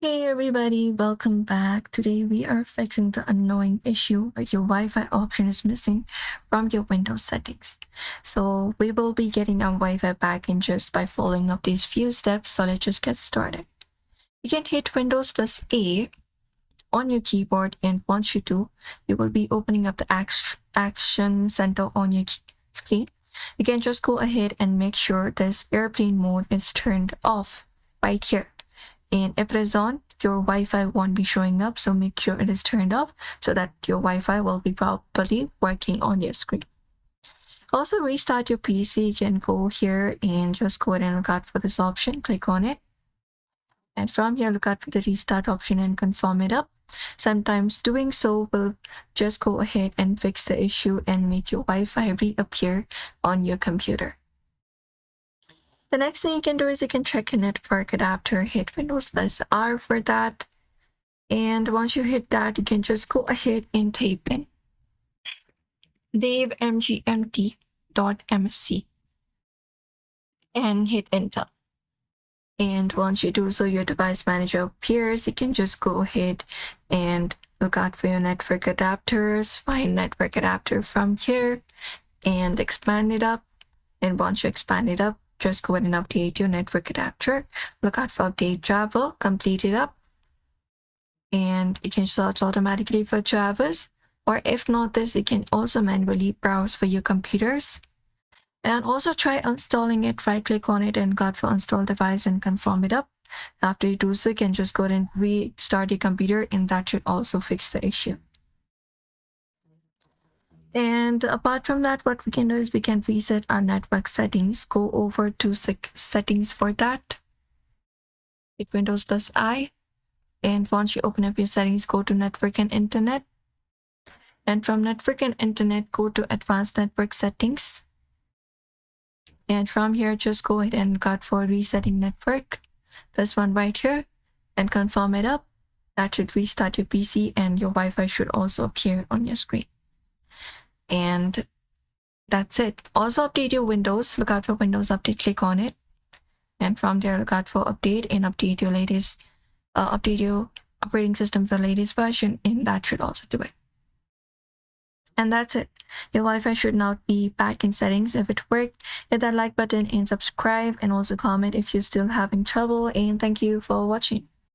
Hey everybody, welcome back. Today we are fixing the annoying issue where your Wi-Fi option is missing from your Windows settings. So we will be getting our Wi-Fi back in just by following up these few steps. So let's just get started. You can hit Windows plus A on your keyboard, and once you do, you will be opening up the action center on your screen. You can just go ahead and make sure this airplane mode is turned off right here. And if it is on, your Wi-Fi won't be showing up. So make sure it is turned off so that your Wi-Fi will be properly working on your screen. Also restart your PC. You can go here and just go ahead and look out for this option. Click on it. And from here, look out for the restart option and confirm it up. Sometimes doing so will just go ahead and fix the issue and make your Wi-Fi reappear on your computer. The next thing you can do is you can check a network adapter, hit Windows plus R for that. And once you hit that, you can just go ahead and type in davemgmt.msc and hit enter. And once you do so, your device manager appears. You can just go ahead and look out for your network adapters, find network adapter from here and expand it up. And once you expand it up, just go ahead and update your network adapter. Look out for update travel, complete it up. And you can search automatically for drivers. Or if not this, you can also manually browse for your computers. And also try installing it, right click on it and look out for install device and confirm it up. After you do so, you can just go ahead and restart your computer, and that should also fix the issue. And apart from that, what we can do is we can reset our network settings. Go over to settings for that. Hit Windows plus I. And once you open up your settings, go to network and internet. And from network and internet, go to advanced network settings. And from here, just go ahead and look out for resetting network. This one right here, and confirm it up. That should restart your PC and your Wi-Fi should also appear on your screen. And that's it. Also update your Windows. Look out for Windows Update. Click on it. And from there, look out for update and update your latest, update your operating system to the latest version, and that should also do it. And that's it. Your Wi-Fi should now be back in settings. If it worked, hit that like button and subscribe, and also comment if you're still having trouble. And thank you for watching.